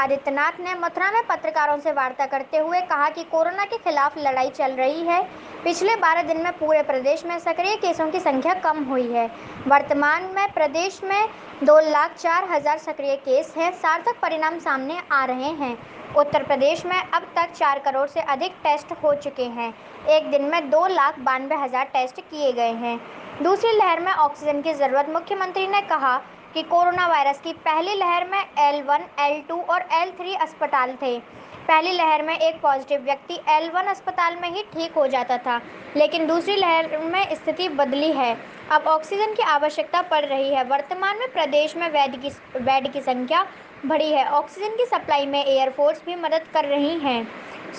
आदित्यनाथ ने मथुरा में पत्रकारों से वार्ता करते हुए कहा कि कोरोना के खिलाफ लड़ाई चल रही है। पिछले 12 दिन में पूरे प्रदेश में सक्रिय केसों की संख्या कम हुई है। वर्तमान में प्रदेश में 2,04,000 सक्रिय केस हैं। सार्थक परिणाम सामने आ रहे हैं। उत्तर प्रदेश में अब तक 4 करोड़ से अधिक टेस्ट हो चुके हैं। एक दिन में 2,92,000 टेस्ट किए गए हैं। दूसरी लहर में ऑक्सीजन की जरूरत। मुख्यमंत्री ने कहा कि कोरोना वायरस की पहली लहर में L1, L2 और L3 अस्पताल थे। पहली लहर में एक पॉजिटिव व्यक्ति L1 अस्पताल में ही ठीक हो जाता था, लेकिन दूसरी लहर में स्थिति बदली है। अब ऑक्सीजन की आवश्यकता पड़ रही है। वर्तमान में प्रदेश में बेड की संख्या बढ़ी है। ऑक्सीजन की सप्लाई में एयरफोर्स भी मदद कर रही है।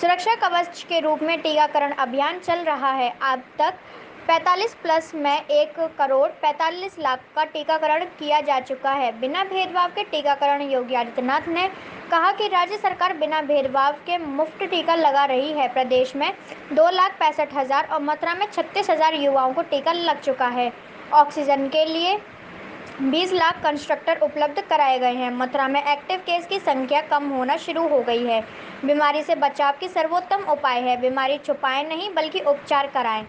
सुरक्षा कवच के रूप में टीकाकरण अभियान चल रहा है। अब तक 45+ में 1,45,00,000 का टीकाकरण किया जा चुका है। बिना भेदभाव के टीकाकरण। योगी आदित्यनाथ ने कहा कि राज्य सरकार बिना भेदभाव के मुफ्त टीका लगा रही है। प्रदेश में 2,65,000 और मथुरा में 36,000 युवाओं को टीका लग चुका है। ऑक्सीजन के लिए 20 लाख कंस्ट्रक्टर उपलब्ध कराए गए हैं। मथुरा में एक्टिव केस की संख्या कम होना शुरू हो गई है। बीमारी से बचाव की सर्वोत्तम उपाय है बीमारी छुपाएं नहीं बल्कि उपचार कराएं।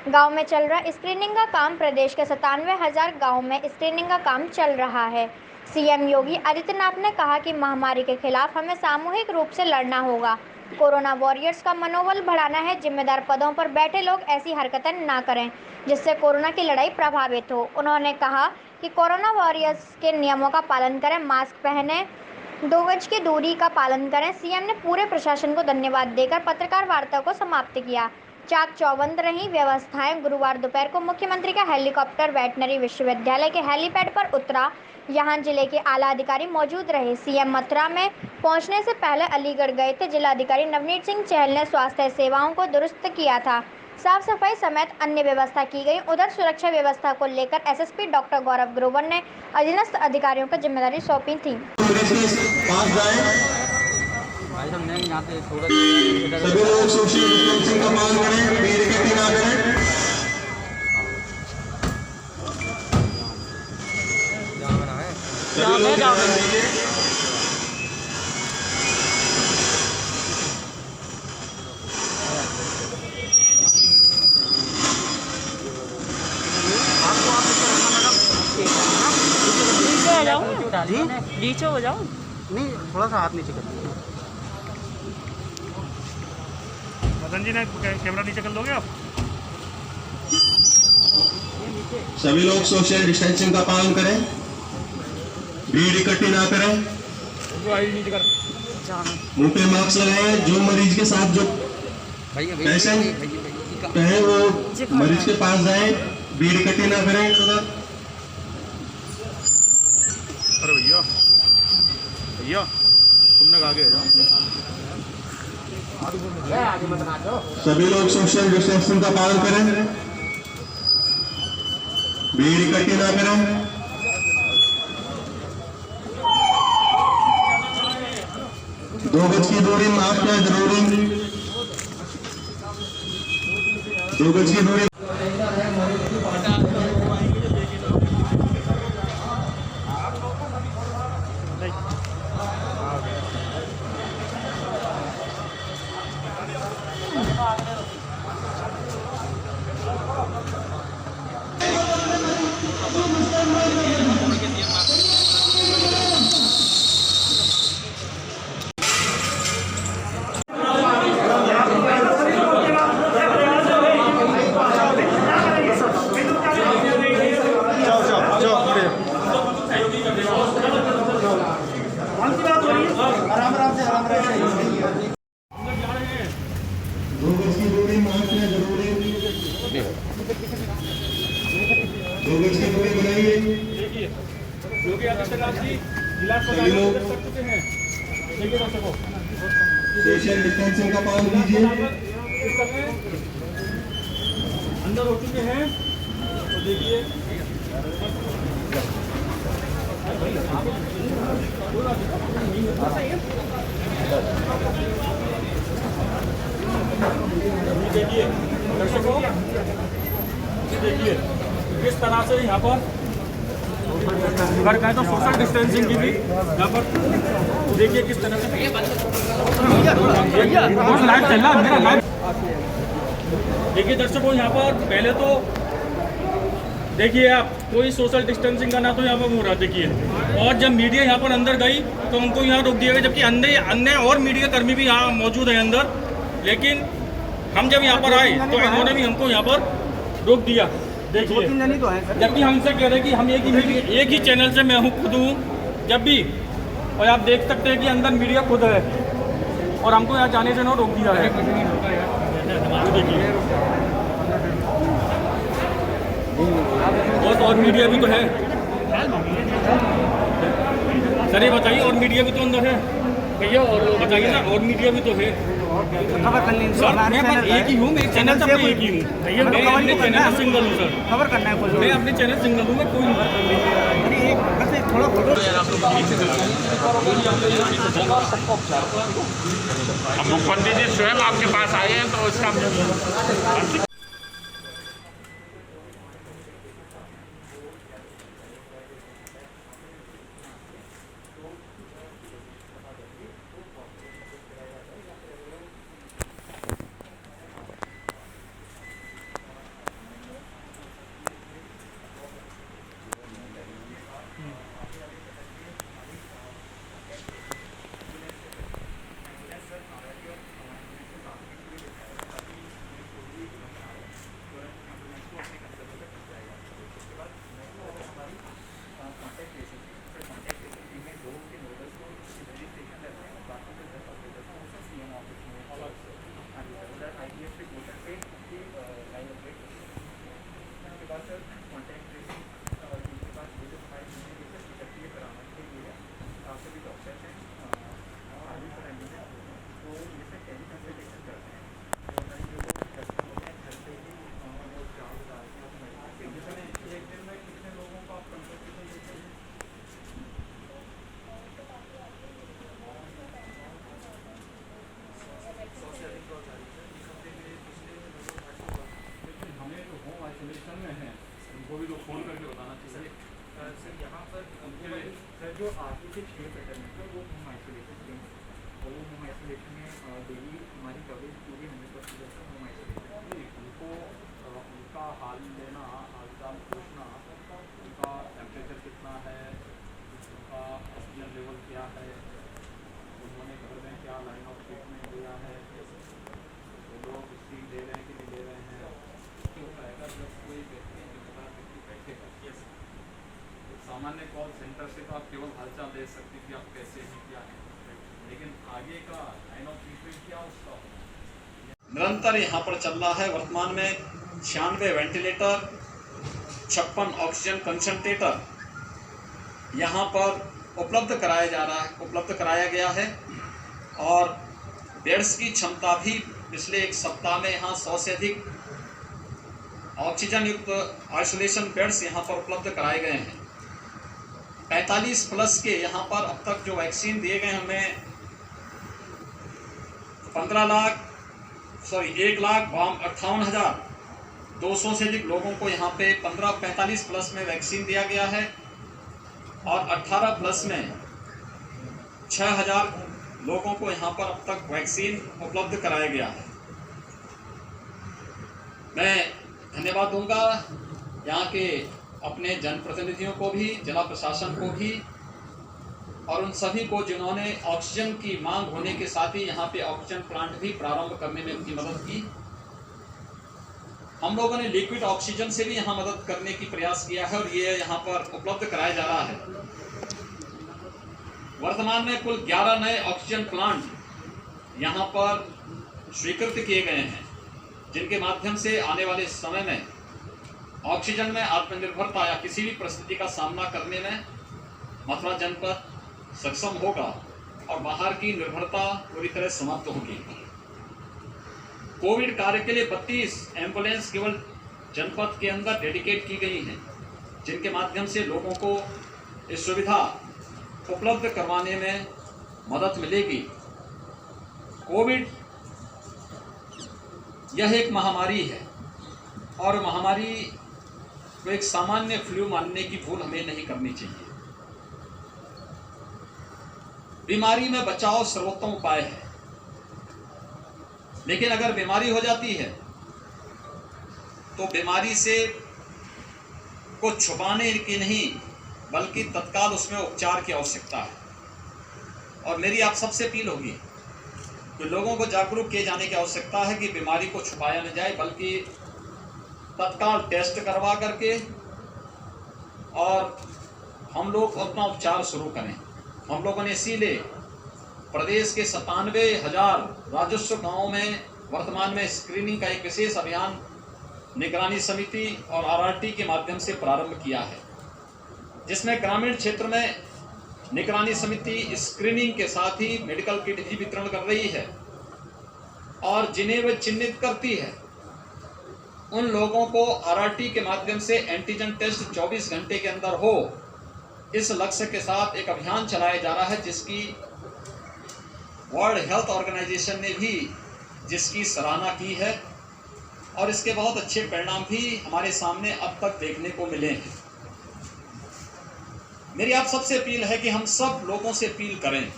गांव में चल रहा स्क्रीनिंग का काम। प्रदेश के 97,000 गांव में स्क्रीनिंग का काम चल रहा है। सीएम योगी आदित्यनाथ ने कहा कि महामारी के खिलाफ हमें सामूहिक रूप से लड़ना होगा। कोरोना वॉरियर्स का मनोबल बढ़ाना है। जिम्मेदार पदों पर बैठे लोग ऐसी हरकतें ना करें जिससे कोरोना की लड़ाई प्रभावित हो। उन्होंने कहा कि कोरोना वॉरियर्स के नियमों का पालन करें, मास्क पहनें, 2 गज की दूरी का पालन करें। सीएम ने पूरे प्रशासन को धन्यवाद देकर पत्रकार वार्ता को समाप्त किया। चाक चौबंद रही व्यवस्थाएं। गुरुवार दोपहर को मुख्यमंत्री का हेलीकॉप्टर वेटनरी विश्वविद्यालय के हेलीपैड पर उतरा। यहां जिले के आला अधिकारी मौजूद रहे। सीएम मथुरा में पहुंचने से पहले अलीगढ़ गए थे। जिलाधिकारी नवनीत सिंह चहल ने स्वास्थ्य सेवाओं को दुरुस्त किया था। साफ सफाई समेत अन्य व्यवस्था की गई। उधर सुरक्षा व्यवस्था को लेकर एसएसपी डॉक्टर गौरव ग्रोवर ने अधीनस्थ अधिकारियों को जिम्मेदारी सौंपी थी। सभी लोग सोशल डिस्टेंसिंग का पालन करें, भीड़ इकट्ठी ना करें। नीचे हो जाओ। नहीं, थोड़ा सा हाथ नीचे कर लो। मदन जी ने कैमरा नीचे कर लोगे आप? सभी लोग सोशल डिस्टेंसिंग का पालन करें, भीड़ इकट्ठी ना करें, मुंह पे मास्क लगाएं। जो मरीज के साथ जो पेशेंट कहे वो मरीज के पास जाएं, भीड़ इकट्ठी ना करें। अरे भैया भैया तुमने आगे जाओ। सभी लोग सोशल डिस्टेंसिंग का पालन करें, भीड़ इकट्ठी ना करें। दो गज की दूरी, मास्क है जरूरी। 2 गज की दूरी। दो गज की दूरी, मास्क है जरूरी। 2 गज की दूरी बनाइए। योगी आदित्यनाथ जी सभी लोग सोशल डिस्टेंसिंग का पालन कीजिए। अंदर हो चुके हैं तो देखिए देखिए दर्शकों, देखिए किस तरह से यहाँ पर अगर कहें तो सोशल डिस्टेंसिंग की भी यहाँ पर देखिए किस तरह से लाइट चल रहा है मेरा लाइट। देखिए दर्शकों, यहाँ पर पहले तो देखिए आप कोई सोशल डिस्टेंसिंग का ना तो यहाँ पर हो रहा देखिए, और जब मीडिया यहाँ पर अंदर गई तो उनको यहाँ रोक दिया गया, जबकि अन्य और मीडिया कर्मी भी यहाँ मौजूद है अंदर। लेकिन हम जब यहाँ पर आए तो इन्होंने भी हमको यहाँ पर रोक दिया। देखिए जबकि हमसे कह रहे कि हम एक ही चैनल से मैं खुद हूँ जब भी, और आप देख सकते हैं कि अंदर मीडिया खुद है और हमको यहाँ जाने से ना रोक दिया है। देखिए और मीडिया भी तो है सर, ये बताइए और मीडिया भी तो अंदर है भैया, और बताइए ना और मीडिया भी तो है खबर करनी सर। मैं बस एक ही हूँ, मेरे चैनल से एक ही हूँ भैया, मैं अपने चैनल से सिंगल हूँ सर। खबर करना है मैं अपने चैनल सिंगल हूँ, मैं कोई नहीं। थोड़ा फोटो अब पंडित जी स्वयं आपके पास आए हैं तो इसका जो आगे के 6 पैटर्न है वो होम आइसोलेशन के हैं, और वो होम आइसोलेशन में डेली हमारी कवरेज पूरी 100% होम आइसोलेशन। उनको उनका हाल लेना, हालचाल पूछना, उनका टेम्परेचर कितना है, उनका ऑक्सीजन लेवल क्या है, उन्होंने घर में क्या लाइन ऑफ ट्रीटमेंट दिया है, वो लोग सीट दे रहे हैं कि नहीं दे रहे हैं। तो अगर जब कोई व्यक्ति जिम्मेदार व्यक्ति बैठेगा, सामान्य कॉल सेंटर से तो आप केवल हालचाल दे सकते कि आप कैसे हैं, क्या है, लेकिन आगे का लाइन ऑफ ट्रीटमेंट क्या उसका निरंतर यहाँ पर चल रहा है। वर्तमान में 96 वेंटिलेटर, 56 ऑक्सीजन कंसंट्रेटर यहाँ पर उपलब्ध कराया गया है, और बेड्स की क्षमता भी पिछले एक सप्ताह में यहाँ 100 से अधिक ऑक्सीजन युक्त आइसोलेशन बेड्स यहाँ पर उपलब्ध कराए गए हैं। 45+ के यहाँ पर अब तक जो वैक्सीन दिए गए, हमें 1,58,200 से अधिक लोगों को यहाँ पे 45+ में वैक्सीन दिया गया है, और 18+ में 6,000 लोगों को यहाँ पर अब तक वैक्सीन उपलब्ध कराया गया है। मैं धन्यवाद दूंगा यहाँ के अपने जनप्रतिनिधियों को भी, जिला प्रशासन को भी, और उन सभी को जिन्होंने ऑक्सीजन की मांग होने के साथ ही यहाँ पे ऑक्सीजन प्लांट भी प्रारंभ करने में उनकी मदद की। हम लोगों ने लिक्विड ऑक्सीजन से भी यहाँ मदद करने की प्रयास किया है, और ये यहाँ पर उपलब्ध कराया जा रहा है। वर्तमान में कुल 11 नए ऑक्सीजन प्लांट यहाँ पर स्वीकृत किए गए हैं, जिनके माध्यम से आने वाले समय में ऑक्सीजन में आत्मनिर्भरता या किसी भी परिस्थिति का सामना करने में मथुरा जनपद सक्षम होगा, और बाहर की निर्भरता पूरी तरह समाप्त होगी। कोविड कार्य के लिए 32 एम्बुलेंस केवल जनपद के अंदर डेडिकेट की गई हैं, जिनके माध्यम से लोगों को इस सुविधा उपलब्ध करवाने में मदद मिलेगी। कोविड यह एक महामारी है, और महामारी को एक सामान्य फ्लू मानने की भूल हमें नहीं करनी चाहिए। बीमारी में बचाव सर्वोत्तम उपाय है, लेकिन अगर बीमारी हो जाती है तो बीमारी से को छुपाने की नहीं बल्कि तत्काल उसमें उपचार की आवश्यकता है। और मेरी आप सबसे अपील होगी कि लोगों को जागरूक किए जाने की आवश्यकता है कि बीमारी को छुपाया न जाए, बल्कि तत्काल टेस्ट करवा करके और हम लोग अपना उपचार शुरू करें। हम लोगों ने इसीलिए प्रदेश के 97,000 राजस्व गांवों में वर्तमान में स्क्रीनिंग का एक विशेष अभियान निगरानी समिति और आरआरटी के माध्यम से प्रारंभ किया है, जिसमें ग्रामीण क्षेत्र में निगरानी समिति स्क्रीनिंग के साथ ही मेडिकल किट भी वितरण कर रही है और जिन्हें वे चिन्हित करती है उन लोगों को आरआरटी के माध्यम से एंटीजन टेस्ट 24 घंटे के अंदर हो, इस लक्ष्य के साथ एक अभियान चलाया जा रहा है, जिसकी वर्ल्ड हेल्थ ऑर्गेनाइजेशन ने भी जिसकी सराहना की है और इसके बहुत अच्छे परिणाम भी हमारे सामने अब तक देखने को मिले हैं। मेरी आप सबसे अपील है कि हम सब लोगों से अपील करें,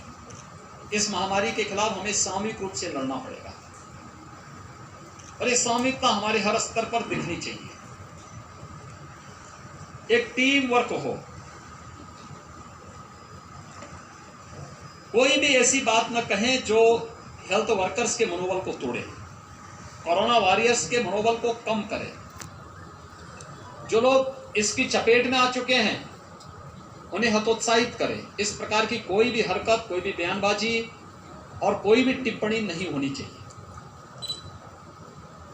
इस महामारी के खिलाफ हमें सामूहिक रूप से लड़ना पड़ेगा और ये सामूहिकता हमारे हर स्तर पर दिखनी चाहिए। एक टीम वर्क हो, कोई भी ऐसी बात न कहें जो हेल्थ वर्कर्स के मनोबल को तोड़े, कोरोना वॉरियर्स के मनोबल को कम करे। जो लोग इसकी चपेट में आ चुके हैं उन्हें हतोत्साहित करें। इस प्रकार की कोई भी हरकत, कोई भी बयानबाजी और कोई भी टिप्पणी नहीं होनी चाहिए।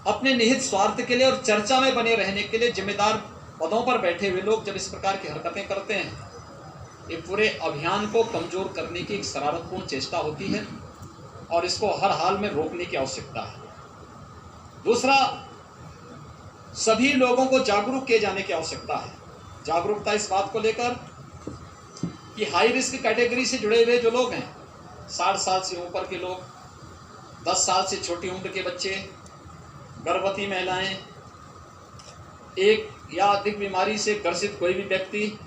अपने निहित स्वार्थ के लिए और चर्चा में बने रहने के लिए जिम्मेदार पदों पर बैठे हुए लोग जब इस प्रकार की हरकतें करते हैं, ये पूरे अभियान को कमजोर करने की एक शरारतपूर्ण चेष्टा होती है और इसको हर हाल में रोकने की आवश्यकता है। दूसरा, सभी लोगों को जागरूक किए जाने की आवश्यकता है। जागरूकता इस बात को लेकर कि हाई रिस्क कैटेगरी से जुड़े हुए जो लोग हैं, 60 साल से ऊपर के लोग, 10 साल से छोटी उम्र के बच्चे, गर्भवती महिलाएं, एक या अधिक बीमारी से ग्रसित कोई भी व्यक्ति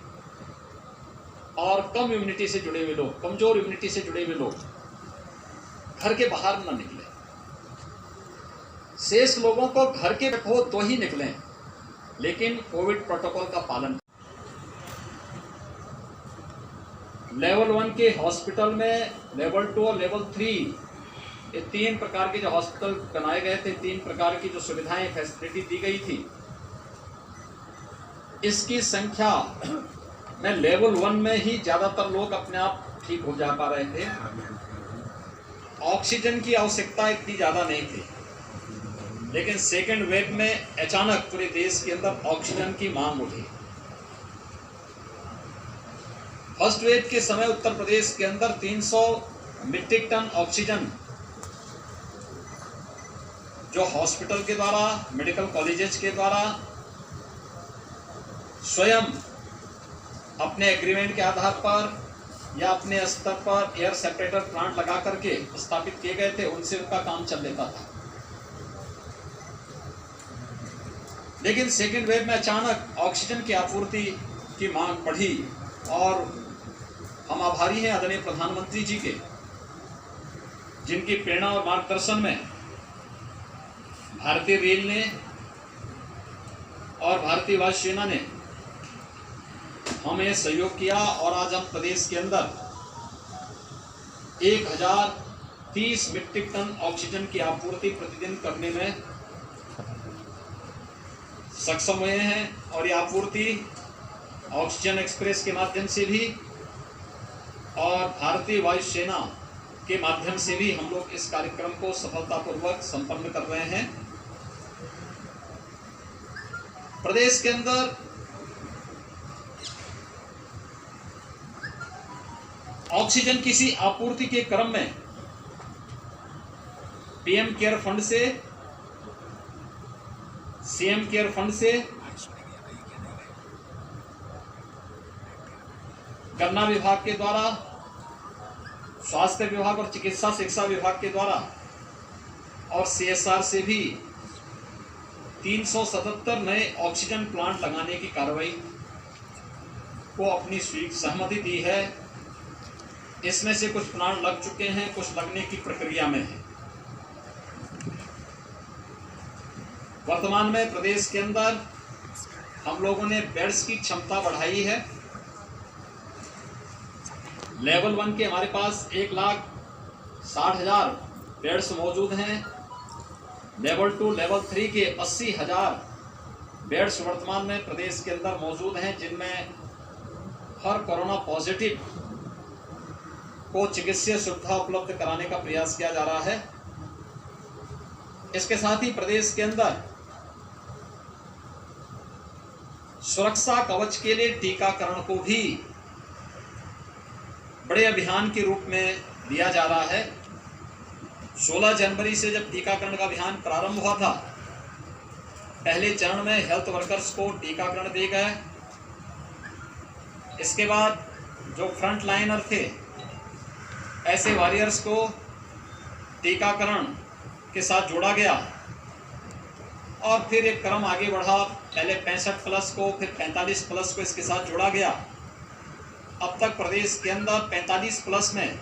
और कम इम्यूनिटी से जुड़े हुए लोग, कमजोर इम्यूनिटी से जुड़े हुए लोग घर के बाहर न निकलें। शेष लोगों को घर के हो तो ही निकलें, लेकिन कोविड प्रोटोकॉल का पालन। लेवल 1 के हॉस्पिटल में लेवल 2 और लेवल 3 ये 3 प्रकार के जो हॉस्पिटल बनाए गए थे, 3 प्रकार की जो सुविधाएं फैसिलिटी दी गई थी, इसकी संख्या में लेवल 1 में ही ज्यादातर लोग अपने आप ठीक हो जा पा रहे थे। ऑक्सीजन की आवश्यकता इतनी ज्यादा नहीं थी, लेकिन सेकेंड वेव में अचानक पूरे देश के अंदर ऑक्सीजन की मांग उठी। फर्स्ट वेव के समय उत्तर प्रदेश के अंदर 300 मीट्रिक टन ऑक्सीजन जो हॉस्पिटल के द्वारा, मेडिकल कॉलेजेस के द्वारा स्वयं अपने एग्रीमेंट के आधार पर या अपने स्तर पर एयर सेपरेटर प्लांट लगा करके स्थापित किए गए थे, उनसे उनका काम चल लेता था। लेकिन सेकेंड वेव में अचानक ऑक्सीजन की आपूर्ति की मांग बढ़ी और हम आभारी हैं आदरणीय प्रधानमंत्री जी के, जिनकी प्रेरणा और मार्गदर्शन में भारतीय रेल ने और भारतीय वायुसेना ने हमें सहयोग किया और आज हम प्रदेश के अंदर 1030 मीट्रिक टन ऑक्सीजन की आपूर्ति प्रतिदिन करने में सक्षम हुए हैं। और ये आपूर्ति ऑक्सीजन एक्सप्रेस के माध्यम से भी और भारतीय वायुसेना के माध्यम से भी हम लोग इस कार्यक्रम को सफलतापूर्वक संपन्न कर रहे हैं। प्रदेश के अंदर ऑक्सीजन की आपूर्ति के क्रम में पीएम केयर फंड से, सीएम केयर फंड से, गन्ना विभाग के द्वारा, स्वास्थ्य विभाग और चिकित्सा शिक्षा विभाग के द्वारा और सीएसआर से भी 377 नए ऑक्सीजन प्लांट लगाने की कार्रवाई को अपनी सहमति दी है। इसमें से कुछ प्लांट लग चुके हैं, कुछ लगने की प्रक्रिया में है। वर्तमान में प्रदेश के अंदर हम लोगों ने बेड्स की क्षमता बढ़ाई है। लेवल 1 के हमारे पास 1,60,000 बेड्स मौजूद हैं। लेवल 2, लेवल 3 के 80,000 बेड्स वर्तमान में प्रदेश के अंदर मौजूद हैं, जिनमें हर कोरोना पॉजिटिव को चिकित्सीय सुविधा उपलब्ध कराने का प्रयास किया जा रहा है। इसके साथ ही प्रदेश के अंदर सुरक्षा कवच के लिए टीकाकरण को भी बड़े अभियान के रूप में लिया जा रहा है। 16 जनवरी से जब टीकाकरण का अभियान प्रारंभ हुआ था, पहले चरण में हेल्थ वर्कर्स को टीकाकरण दिए गए। इसके बाद जो फ्रंट लाइनर थे, ऐसे वॉरियर्स को टीकाकरण के साथ जोड़ा गया और फिर एक क्रम आगे बढ़ा। पहले 65+ को, फिर 45+ को इसके साथ जोड़ा गया। अब तक प्रदेश के अंदर 45+ में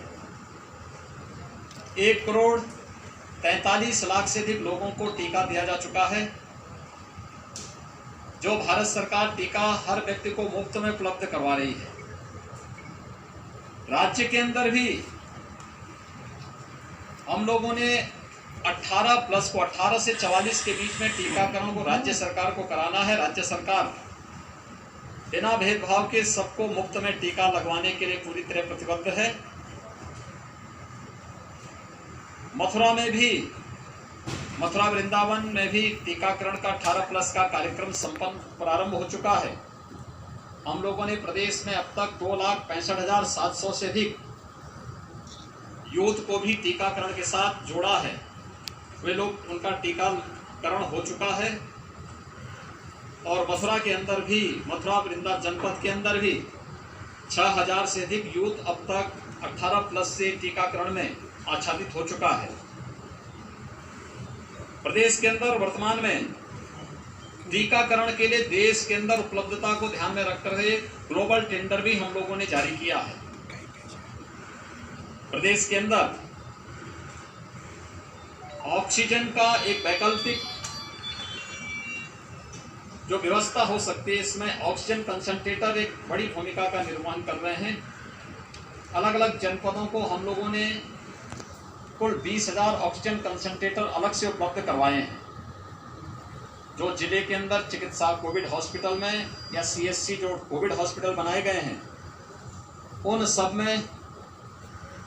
1,43,00,000 से अधिक लोगों को टीका दिया जा चुका है। जो भारत सरकार टीका हर व्यक्ति को मुफ्त में उपलब्ध करवा रही है। राज्य के अंदर भी हम लोगों ने 18+ को, 18 से 44 के बीच में टीकाकरण को राज्य सरकार को कराना है। राज्य सरकार बिना भेदभाव के सबको मुफ्त में टीका लगवाने के लिए पूरी तरह प्रतिबद्ध है। मथुरा वृंदावन में भी टीकाकरण का 18+ का कार्यक्रम प्रारंभ हो चुका है। हम लोगों ने प्रदेश में अब तक 2,65,700 से अधिक यूथ को भी टीकाकरण के साथ जोड़ा है। वे लोग, उनका टीकाकरण हो चुका है। और मथुरा के अंदर भी, मथुरा वृंदा जनपद के अंदर भी 6,000 से अधिक यूथ अब तक 18+ से टीकाकरण में आच्छादित हो चुका है। प्रदेश के अंदर वर्तमान में टीकाकरण के लिए देश के अंदर उपलब्धता को ध्यान में रखकर ग्लोबल टेंडर भी हम लोगों ने जारी किया है। प्रदेश के अंदर ऑक्सीजन का एक वैकल्पिक जो व्यवस्था हो सकती है, इसमें ऑक्सीजन कंसंट्रेटर एक बड़ी भूमिका का निर्वहन कर रहे हैं। अलग अलग जनपदों को हम लोगों ने कुल 20,000 ऑक्सीजन कंसंट्रेटर अलग से उपलब्ध करवाए हैं। जो जिले के अंदर चिकित्सा कोविड हॉस्पिटल में या CSC जो कोविड हॉस्पिटल बनाए गए हैं, उन सब में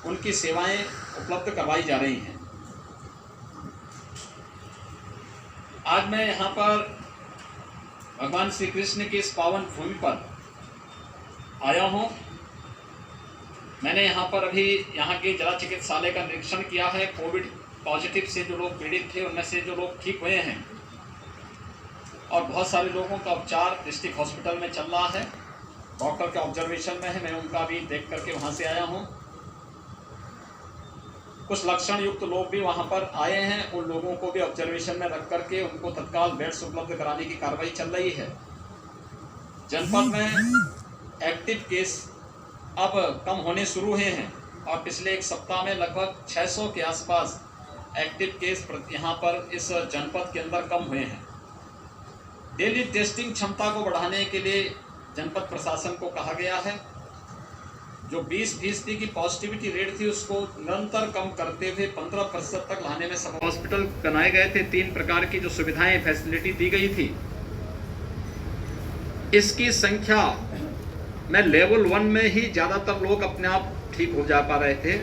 उनकी सेवाएं उपलब्ध करवाई जा रही हैं। आज मैं यहाँ पर भगवान श्री कृष्ण की इस पावन भूमि पर आया हूँ। मैंने यहाँ पर अभी यहाँ के जिला चिकित्सालय का निरीक्षण किया है। कोविड पॉजिटिव से जो लोग पीड़ित थे, उनमें से जो लोग ठीक हुए हैं और बहुत सारे लोगों का उपचार डिस्ट्रिक्ट हॉस्पिटल में चल रहा है, डॉक्टर के ऑब्जर्वेशन में है। मैं उनका भी देख करके वहाँ से आया हूँ। कुछ लक्षण युक्त लोग भी वहाँ पर आए हैं। उन लोगों को भी ऑब्जर्वेशन में रख करके उनको तत्काल बेड्स उपलब्ध कराने की कार्रवाई चल रही है। जनपद में एक्टिव केस अब कम होने शुरू हुए हैं और पिछले एक सप्ताह में लगभग 600 के आसपास एक्टिव केस यहाँ पर इस जनपद के अंदर कम हुए हैं। डेली टेस्टिंग क्षमता को बढ़ाने के लिए जनपद प्रशासन को कहा गया है। जो 20% की पॉजिटिविटी रेट थी, उसको निरंतर कम करते हुए 15% तक लाने में सफल। हॉस्पिटल बनाए गए थे, 3 प्रकार की जो सुविधाएं, फैसिलिटी दी गई थी। इसकी संख्या में लेवल 1 में ही ज़्यादातर लोग अपने आप ठीक हो जा पा रहे थे।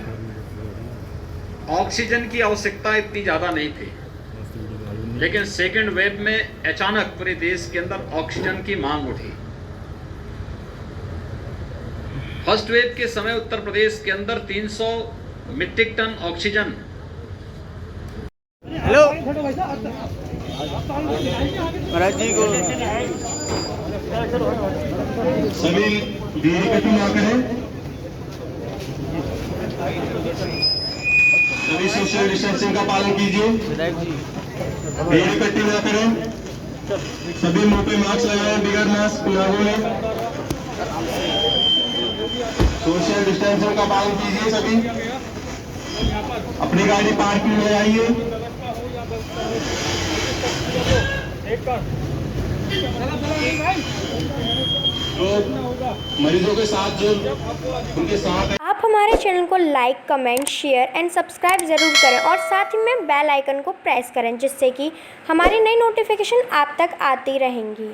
ऑक्सीजन की आवश्यकता इतनी ज़्यादा नहीं थी, लेकिन सेकेंड वेव में अचानक पूरे देश के अंदर ऑक्सीजन की मांग उठी। फर्स्ट वेव के समय उत्तर प्रदेश के अंदर 300 मीट्रिक टन ऑक्सीजन। हेलो महाराज जी को सभी बीड़ी कटिंग ना करें, सभी सोशल डिस्टेंसिंग का पालन कीजिए। बीड़ी कटिंग ना करें। सभी मुंह पे मास्क लगाएं, बिगैर मास्क ना बोले। सोशल डिस्टेंसिंग का पालन कीजिए सभी। अपनी गाड़ी पार्किंग में आइए। तो मरीजों के साथ जो उनके साथ आप हमारे चैनल को like, comment, share and subscribe ज़रूर करें और साथ ही में बेल आइकन को प्रेस करें, जिससे कि हमारी नई नोटिफिकेशन आप तक आती रहेंगी।